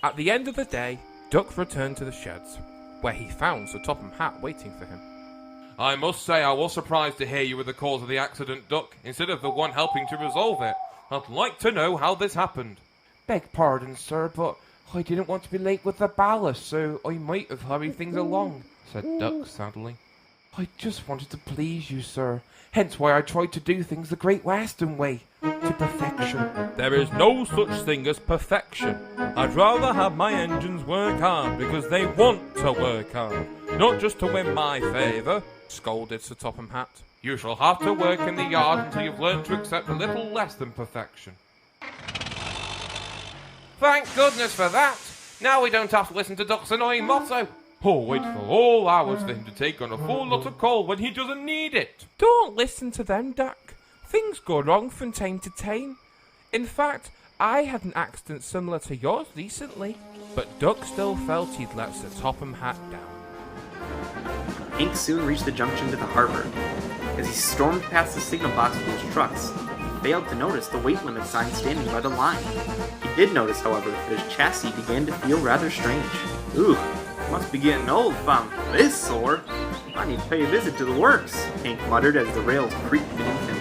At the end of the day, Duck returned to the sheds, where he found Sir Topham Hatt waiting for him. I must say I was surprised to hear you were the cause of the accident, Duck, instead of the one helping to resolve it. I'd like to know how this happened. Beg pardon, sir, but I didn't want to be late with the ballast, so I might have hurried things along, said Duck sadly. I just wanted to please you, sir, hence why I tried to do things the Great Western way, to perfection. There is no such thing as perfection. I'd rather have my engines work hard because they want to work hard, not just to win my favour, scolded Sir Topham Hatt. You shall have to work in the yard until you've learned to accept a little less than perfection. Thank goodness for that! Now we don't have to listen to Duck's annoying motto. Or wait for all hours for him to take on a full lot of coal when he doesn't need it. Don't listen to them, Duck. Things go wrong from time to time. In fact, I had an accident similar to yours recently, but Duck still felt he'd let Sir Topham Hatt down. Hank soon reached the junction to the harbor. As he stormed past the signal box with his trucks, he failed to notice the weight limit sign standing by the line. He did notice, however, that his chassis began to feel rather strange. Ooh, must be getting old if I'm this sore. I need to pay a visit to the works, Hank muttered as the rails creaked beneath him.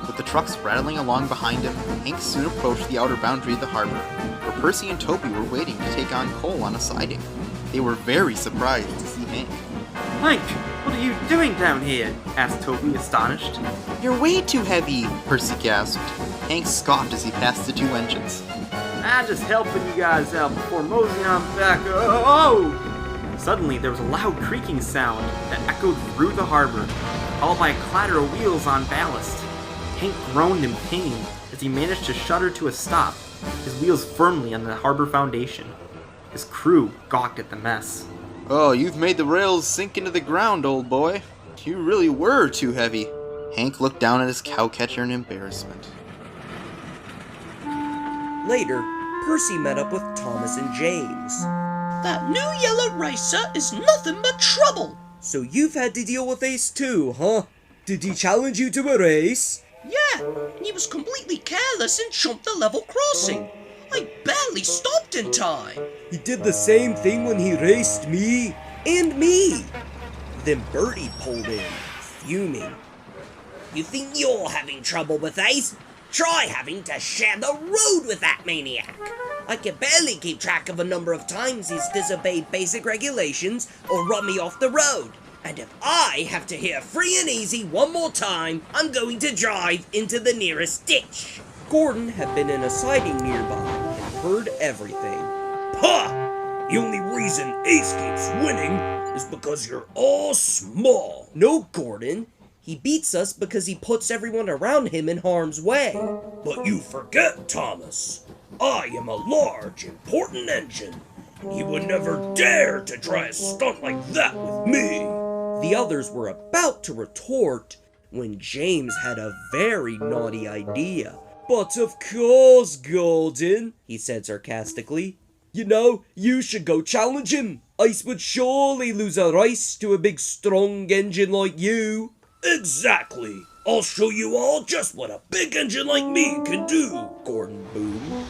With the trucks rattling along behind him, Hank soon approached the outer boundary of the harbor, where Percy and Toby were waiting to take on coal on a siding. They were very surprised to see Hank. Hank, what are you doing down here? Asked Toby, astonished. You're way too heavy, Percy gasped. Hank scoffed as he passed the two engines. I'm just helping you guys out before moseying on back. Oh! Suddenly, there was a loud creaking sound that echoed through the harbor, followed by a clatter of wheels on ballast. Hank groaned in pain as he managed to shudder to a stop, his wheels firmly on the harbor foundation. His crew gawked at the mess. Oh, you've made the rails sink into the ground, old boy. You really were too heavy. Hank looked down at his cowcatcher in embarrassment. Later, Percy met up with Thomas and James. That new yellow racer is nothing but trouble. So you've had to deal with Ace too, huh? Did he challenge you to a race? Yeah, and he was completely careless and jumped the level crossing. I barely stopped in time. He did the same thing when he raced me. And me. Then Bertie pulled in, fuming. You think you're having trouble with Ace? Try having to share the road with that maniac. I can barely keep track of a number of times he's disobeyed basic regulations or run me off the road. And if I have to hear free and easy one more time, I'm going to drive into the nearest ditch. Gordon had been in a siding nearby and heard everything. Puh! The only reason Ace keeps winning is because you're all small. No, Gordon. He beats us because he puts everyone around him in harm's way. But you forget, Thomas. I am a large, important engine. He would never dare to try a stunt like that with me. The others were about to retort when James had a very naughty idea. But of course, Gordon, he said sarcastically. You know, you should go challenge him. Ice would surely lose a race to a big, strong engine like you. Exactly. I'll show you all just what a big engine like me can do, Gordon boomed,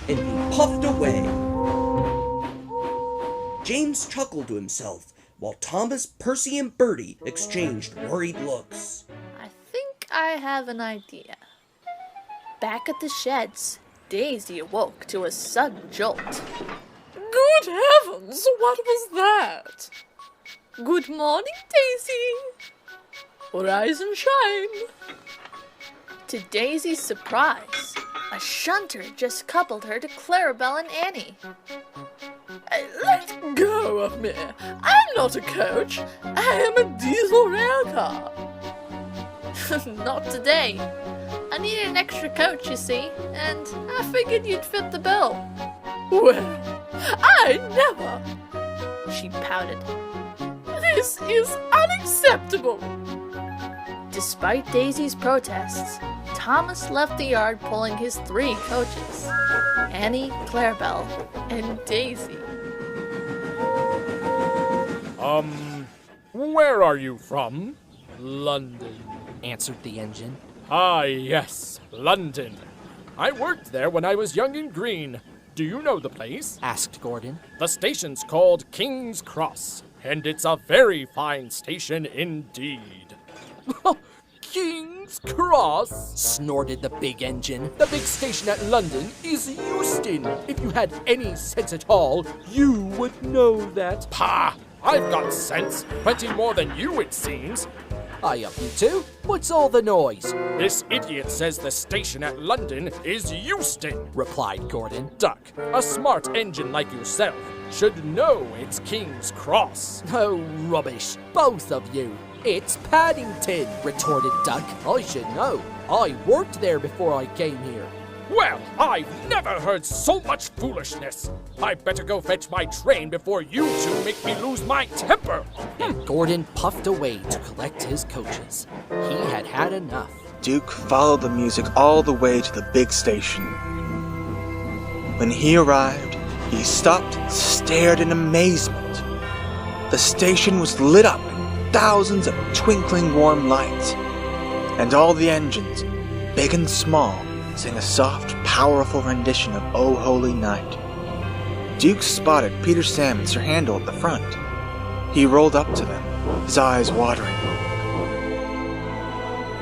and he puffed away. James chuckled to himself, while Thomas, Percy, and Bertie exchanged worried looks. I think I have an idea. Back at the sheds, Daisy awoke to a sudden jolt. Good heavens, what was that? Good morning, Daisy. Rise and shine. To Daisy's surprise, a shunter just coupled her to Clarabelle and Annie. Let go of me. I'm not a coach. I am a diesel rail car. Not today. I needed an extra coach, you see, and I figured you'd fit the bill. Well, I never, she pouted. This is unacceptable. Despite Daisy's protests, Thomas left the yard pulling his 3 coaches, Annie, Clarabelle, and Daisy. Where are you from? London, answered the engine. Ah, yes, London. I worked there when I was young and green. Do you know the place? asked Gordon. The station's called King's Cross, and it's a very fine station indeed. King's Cross? Snorted the big engine. The big station at London is Euston. If you had any sense at all, you would know that. Pah! I've got sense. Plenty more than you, it seems. I up you two. What's all the noise? This idiot says the station at London is Euston, replied Gordon. Duck, a smart engine like yourself should know it's King's Cross. Oh, rubbish. Both of you. It's Paddington, retorted Duck. I should know. I worked there before I came here. Well, I've never heard so much foolishness. I better go fetch my train before you two make me lose my temper. And Gordon puffed away to collect his coaches. He had had enough. Duke followed the music all the way to the big station. When he arrived, he stopped, stared in amazement. The station was lit up in thousands of twinkling warm lights, and all the engines, big and small, sang a soft, powerful rendition of O Holy Night. Duke spotted Peter, Sam, and Sir Handel at the front. He rolled up to them, his eyes watering.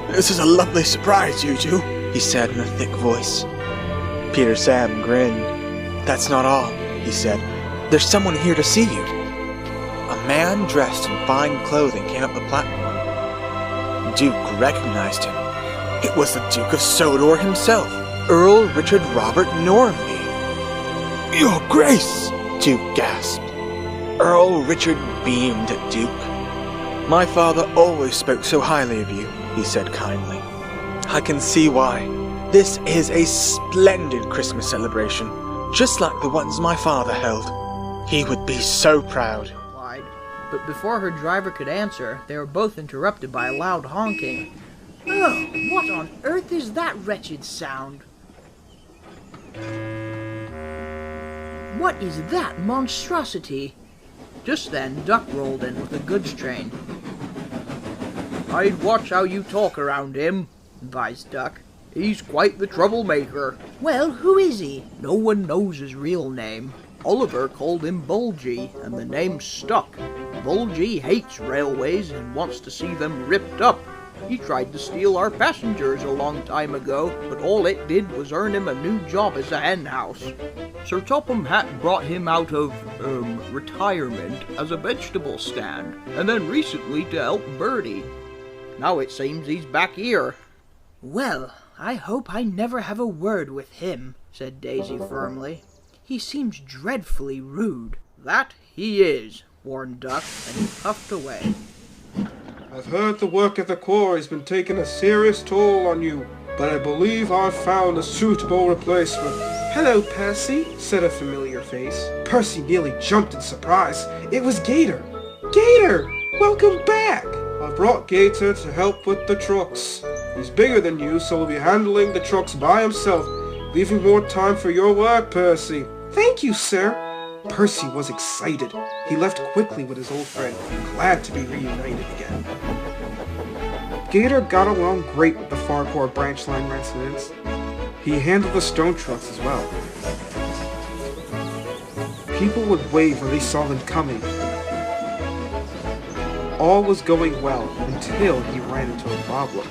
"This is a lovely surprise, you two," he said in a thick voice. Peter Sam grinned. "That's not all," he said. "There's someone here to see you." A man dressed in fine clothing came up the platform. Duke recognized him. It was the Duke of Sodor himself, Earl Richard Robert Normanby. "Your Grace!" Duke gasped. Earl Richard beamed at Duke. "My father always spoke so highly of you," he said kindly. "I can see why. This is a splendid Christmas celebration, just like the ones my father held. He would be so proud." But before her driver could answer, they were both interrupted by a loud honking. Oh, what on earth is that wretched sound? What is that monstrosity? Just then, Duck rolled in with a goods train. I'd watch how you talk around him, advised Duck. He's quite the troublemaker. Well, who is he? No one knows his real name. Oliver called him Bulgy, and the name stuck. Bulgy hates railways and wants to see them ripped up. He tried to steal our passengers a long time ago, but all it did was earn him a new job as a hen house. Sir Topham Hatt brought him out of, retirement as a vegetable stand, and then recently to help Bertie. Now it seems he's back here. Well, I hope I never have a word with him, said Daisy firmly. He seems dreadfully rude. That he is, warned Duck, and he puffed away. I've heard the work at the quarry's been taking a serious toll on you, but I believe I've found a suitable replacement. Hello, Percy, said a familiar face. Percy nearly jumped in surprise. It was Gator. Gator! Welcome back! I brought Gator to help with the trucks. He's bigger than you, so he'll be handling the trucks by himself, leaving more time for your work, Percy. Thank you, sir. Percy was excited. He left quickly with his old friend, glad to be reunited again. Gator got along great with the Farquhar branch line residents. He handled the stone trucks as well. People would wave when they saw them coming. All was going well until he ran into a problem.